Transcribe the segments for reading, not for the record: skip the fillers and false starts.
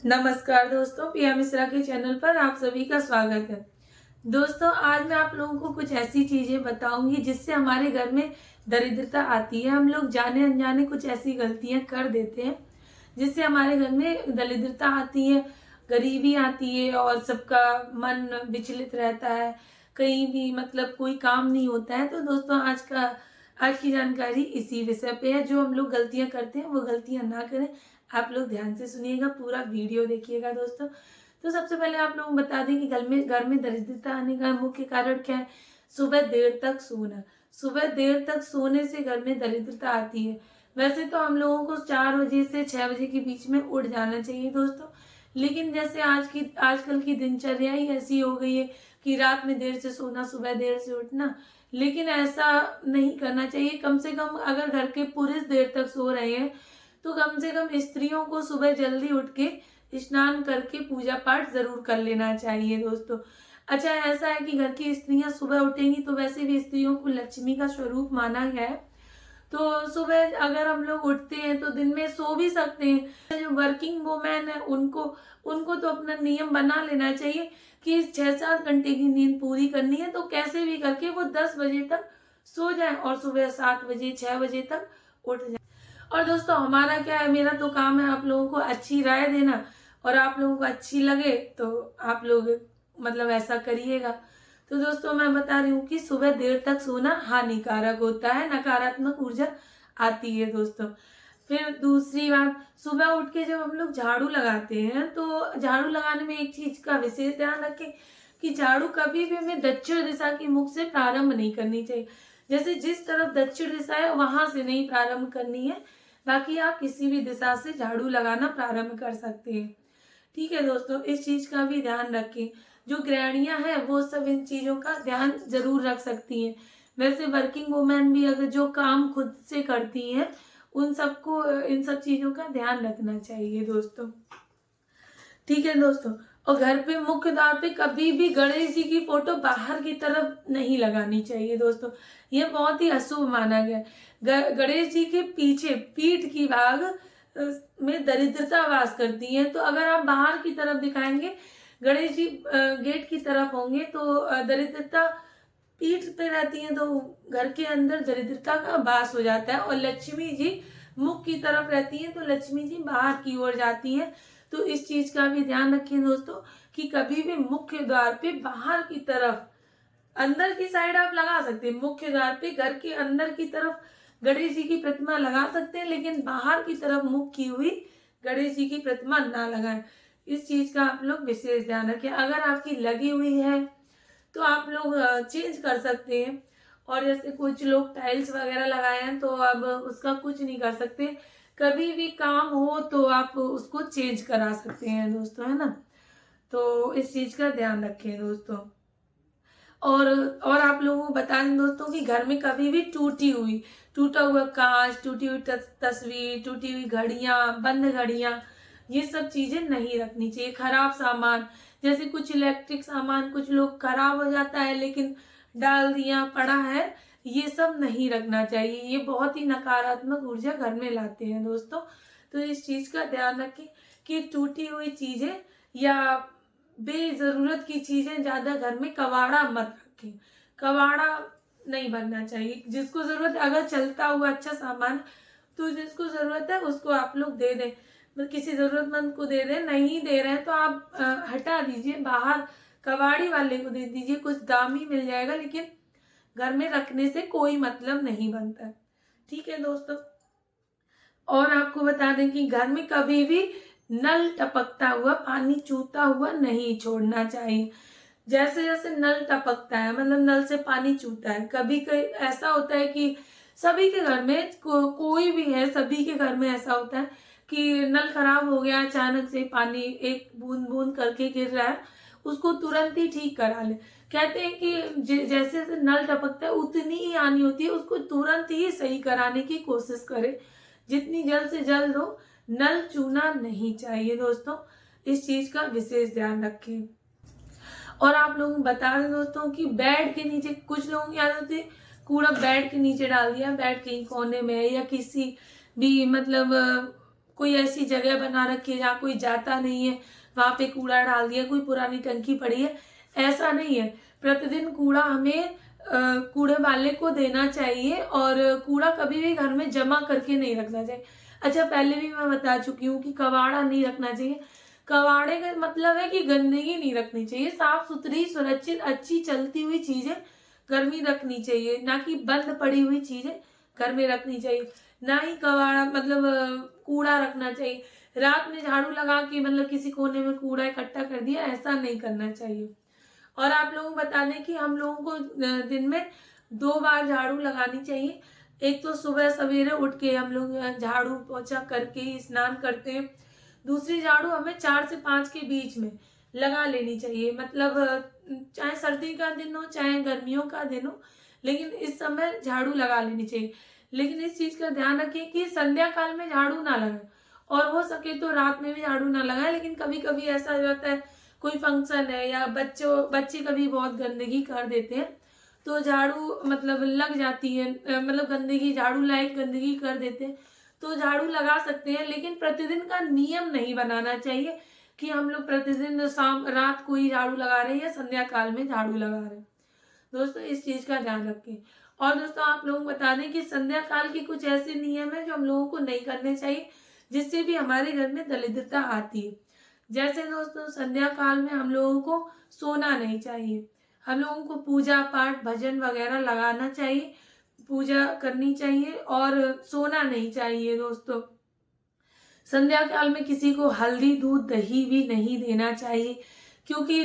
नमस्कार दोस्तों, पिया मिश्रा के चैनल पर आप सभी का स्वागत है। दोस्तों, आज मैं आप लोगों को कुछ ऐसी चीजें बताऊंगी जिससे हमारे घर में दरिद्रता आती है। हम लोग जाने अनजाने कुछ ऐसी गलतियां कर देते हैं जिससे हमारे घर में दरिद्रता आती है, गरीबी आती है और सबका मन विचलित रहता है। कहीं भी मतलब कोई काम नहीं होता है। तो दोस्तों, आज की जानकारी इसी विषय पे है। जो हम लोग गलतियां करते हैं वो गलतियां ना करें। आप लोग ध्यान से सुनिएगा, पूरा वीडियो देखिएगा दोस्तों। तो सबसे पहले आप लोगों को बता दें कि घर में दरिद्रता आने का मुख्य कारण क्या है। सुबह देर तक सोना। सुबह देर तक सोने से घर में दरिद्रता आती है। वैसे तो हम लोगों को 4 बजे से 6 बजे के बीच में उठ जाना चाहिए दोस्तों, लेकिन जैसे आजकल की दिनचर्या ही ऐसी हो गई है कि रात में देर से सोना, सुबह देर से उठना। लेकिन ऐसा नहीं करना चाहिए। कम से कम अगर घर के पुरुष देर तक सो रहे हैं तो कम से कम स्त्रियों को सुबह जल्दी उठ के स्नान करके पूजा पाठ जरूर कर लेना चाहिए दोस्तों। अच्छा, ऐसा है कि घर की स्त्रियां सुबह उठेंगी तो वैसे भी स्त्रियों को लक्ष्मी का स्वरूप माना गया है। तो सुबह अगर हम लोग उठते हैं तो दिन में सो भी सकते हैं। जो वर्किंग वुमेन है उनको उनको तो अपना नियम बना लेना चाहिए कि 6-7 घंटे की नींद पूरी करनी है। तो कैसे भी करके वो 10 बजे तक सो जाए और सुबह 7 बजे 6 बजे तक उठ जाए। और दोस्तों, हमारा क्या है, मेरा तो काम है आप लोगों को अच्छी राय देना, और आप लोगों को अच्छी लगे तो आप लोग मतलब ऐसा करिएगा। तो दोस्तों, मैं बता रही हूँ कि सुबह देर तक सोना हानिकारक होता है, नकारात्मक ऊर्जा आती है दोस्तों। फिर दूसरी बात, सुबह उठ के जब हम लोग झाड़ू लगाते हैं तो झाड़ू लगाने में एक चीज का विशेष ध्यान रखें कि झाड़ू कभी भी हमें दक्षिण दिशा के मुख से प्रारंभ नहीं करनी चाहिए। जैसे जिस तरफ दक्षिण दिशा है वहां से नहीं प्रारंभ करनी है। बाकी आप किसी भी दिशा से झाड़ू लगाना प्रारंभ कर सकते हैं। ठीक है दोस्तों, इस चीज का भी ध्यान रखें। जो गृहिणियां हैं वो सब इन चीजों का ध्यान जरूर रख सकती हैं। वैसे वर्किंग वुमेन भी अगर जो काम खुद से करती हैं उन सबको इन सब चीजों का ध्यान रखना चाहिए दोस्तों। ठीक है दोस्तों, और घर पे मुख्य द्वार पे कभी भी गणेश जी की फोटो बाहर की तरफ नहीं लगानी चाहिए दोस्तों। ये बहुत ही अशुभ माना गया है। गणेश जी के पीछे पीठ की भाग में दरिद्रता वास करती है। तो अगर आप बाहर की तरफ दिखाएंगे, गणेश जी गेट की तरफ होंगे तो दरिद्रता पीठ पे रहती है, तो घर के अंदर दरिद्रता का वास हो जाता है। और लक्ष्मी जी मुख की तरफ रहती है तो लक्ष्मी जी बाहर की ओर जाती है। तो इस चीज का भी ध्यान रखें दोस्तों कि कभी भी मुख्य द्वार पे बाहर की तरफ, अंदर की साइड आप लगा सकते हैं, मुख्य द्वार पे घर के अंदर की तरफ गणेश जी की प्रतिमा लगा सकते हैं, लेकिन बाहर की तरफ मुख की हुई गणेश जी की प्रतिमा ना लगाएं। इस चीज का आप लोग विशेष ध्यान रखें। अगर आपकी लगी हुई है तो आप लोग चेंज कर सकते हैं। और जैसे कुछ लोग टाइल्स वगैरह लगाए हैं तो अब उसका कुछ नहीं कर सकते। कभी भी काम हो तो आप उसको चेंज करा सकते हैं दोस्तों, है ना। तो इस चीज का ध्यान रखें दोस्तों। और आप लोगों को बता दें दोस्तों कि घर में कभी भी टूटा हुआ कांच, टूटी हुई तस्वीर, टूटी हुई घड़ियां, बंद घड़ियां, ये सब चीजें नहीं रखनी चाहिए। खराब सामान, जैसे कुछ इलेक्ट्रिक सामान कुछ लोग खराब हो जाता है लेकिन डाल दिया पड़ा है, ये सब नहीं रखना चाहिए। ये बहुत ही नकारात्मक ऊर्जा घर में लाते हैं दोस्तों। तो इस चीज का ध्यान रखें कि टूटी हुई चीजें या बेजरूरत की चीजें ज्यादा घर में कबाड़ा मत रखें। कबाड़ा नहीं बनना चाहिए। जिसको जरूरत, अगर चलता हुआ अच्छा सामान तो जिसको जरूरत है उसको आप लोग दे दें, मतलब किसी जरूरतमंद को दे दें। नहीं दे रहे हैं तो आप हटा दीजिए, बाहर कबाड़ी वाले को दे दीजिए, कुछ दाम ही मिल जाएगा, लेकिन घर में रखने से कोई मतलब नहीं बनता। ठीक है दोस्तों, और आपको बता दें कि घर में कभी भी नल टपकता हुआ, पानी चूता हुआ नहीं छोड़ना चाहिए। जैसे जैसे नल टपकता है, मतलब नल से पानी चूता है, कभी कभी ऐसा होता है कि सभी के घर में कोई भी है, सभी के घर में ऐसा होता है कि नल खराब हो गया, अचानक से पानी एक बूंद बूंद करके गिर रहा है, उसको तुरंत ही ठीक करा ले। कहते हैं कि जैसे जैसे नल टपकता है उतनी ही आनी होती है, उसको तुरंत ही सही कराने की कोशिश करें। जितनी जल्द से जल्द हो, नल चूना नहीं चाहिए दोस्तों। इस चीज का विशेष ध्यान रखें। और आप लोगों को बता दें दोस्तों कि बेड के नीचे, कुछ लोगों की आदत होती है कूड़ा बेड के नीचे डाल दिया, बेड कहीं कोने में या किसी भी मतलब कोई ऐसी जगह बना रखी है जहाँ कोई जाता नहीं है, वहाँ पे कूड़ा डाल दिया, कोई पुरानी टंकी पड़ी है, ऐसा नहीं है। प्रतिदिन कूड़ा हमें कूड़े वाले को देना चाहिए और कूड़ा कभी भी घर में जमा करके नहीं रखना चाहिए। अच्छा, पहले भी मैं बता चुकी हूँ कि कबाड़ा नहीं रखना चाहिए। कबाड़े का मतलब है कि गंदगी नहीं रखनी चाहिए, साफ सुथरी, सुरक्षित, अच्छी चलती हुई चीजें घर में रखनी चाहिए, ना कि बंद पड़ी हुई चीजें घर में रखनी चाहिए। ना ही कबाड़ा मतलब कूड़ा रखना चाहिए। रात में झाड़ू लगा के मतलब किसी कोने में कूड़ा इकट्ठा कर दिया, ऐसा नहीं करना चाहिए। और आप लोगों को बता दें कि हम लोगों को दिन में 2 बार झाड़ू लगानी चाहिए। एक तो सुबह सवेरे उठ के हम लोग झाड़ू पोछा करके स्नान करते हैं। दूसरी झाड़ू हमें 4 से 5 के बीच में लगा लेनी चाहिए। मतलब चाहे सर्दी का दिन हो चाहे गर्मियों का दिन हो, लेकिन इस समय झाड़ू लगा लेनी चाहिए। लेकिन इस चीज का ध्यान रखें कि संध्या काल में झाड़ू ना लगाएं, और हो सके तो रात में भी झाड़ू ना लगाएं। लेकिन कभी कभी ऐसा हो जाता है, कोई फंक्शन है या बच्चे कभी बहुत गंदगी कर देते हैं, तो झाड़ू मतलब लग जाती है, मतलब गंदगी, झाड़ू लायक गंदगी कर देते हैं, तो झाड़ू लगा सकते हैं। लेकिन प्रतिदिन का नियम नहीं बनाना चाहिए कि हम लोग प्रतिदिन शाम रात को ही झाड़ू लगा रहे हैं या संध्या काल में झाड़ू लगा रहे हैं। दोस्तों, इस चीज का ध्यान रखें। और दोस्तों, आप लोगों को बता दें कि संध्या काल के कुछ ऐसे नियम है जो हम लोगों को नहीं करने चाहिए, जिससे भी हमारे घर में दरिद्रता आती है। जैसे दोस्तों, संध्या काल में हम लोगों को सोना नहीं चाहिए। हम लोगों को पूजा पाठ भजन वगैरह लगाना चाहिए, पूजा करनी चाहिए और सोना नहीं चाहिए। दोस्तों, संध्या काल में किसी को हल्दी दूध दही भी नहीं देना चाहिए, क्योंकि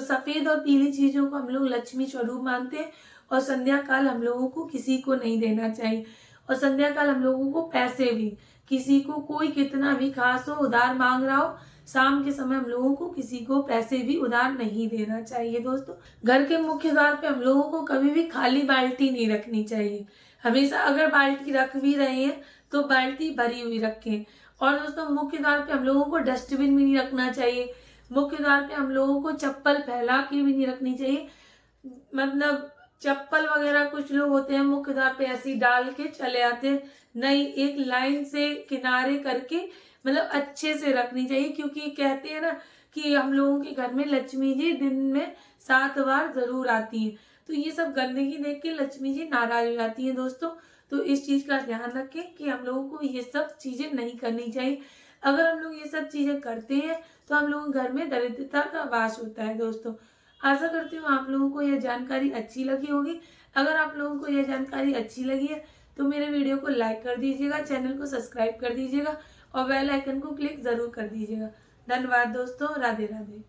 सफेद और पीली चीजों को हम लोग लक्ष्मी स्वरूप मानते हैं, और संध्या काल हम लोगों को किसी को नहीं देना चाहिए। और संध्या काल हम लोगों को पैसे भी, किसी को कोई कितना भी खास हो, उधार मांग रहा हो, शाम के समय हम लोगों को किसी को पैसे भी उधार नहीं देना चाहिए। दोस्तों, घर के मुख्य द्वार पे हम लोगों को कभी भी खाली बाल्टी नहीं रखनी चाहिए। हमेशा अगर बाल्टी रख भी रहे हैं तो बाल्टी भरी हुई रखें। और दोस्तों, मुख्य द्वार पे हम लोगों को डस्टबिन भी नहीं रखना चाहिए। मुख्य द्वार पे हम लोगों को चप्पल फैला के भी नहीं रखनी चाहिए। मतलब चप्पल वगैरह कुछ लोग होते हैं मुख्य द्वार पे ऐसे ही डाल के चले आते हैं, नहीं, एक लाइन से किनारे करके मतलब अच्छे से रखनी चाहिए। क्योंकि कहते हैं ना कि हम लोगों के घर में लक्ष्मी जी दिन में 7 बार जरूर आती है, तो ये सब गंदगी देख के लक्ष्मी जी नाराज हो जाती है। दोस्तों, तो इस चीज का ध्यान रखें कि हम लोगों को ये सब चीजें नहीं करनी चाहिए। अगर हम लोग ये सब चीजें करते हैं तो हम लोगों के घर में दरिद्रता का वास होता है। दोस्तों, आशा करती हूँ आप लोगों को यह जानकारी अच्छी लगी होगी। अगर आप लोगों को यह जानकारी अच्छी लगी है तो मेरे वीडियो को लाइक कर दीजिएगा, चैनल को सब्सक्राइब कर दीजिएगा और बेल आइकन को क्लिक जरूर कर दीजिएगा। धन्यवाद दोस्तों, राधे राधे।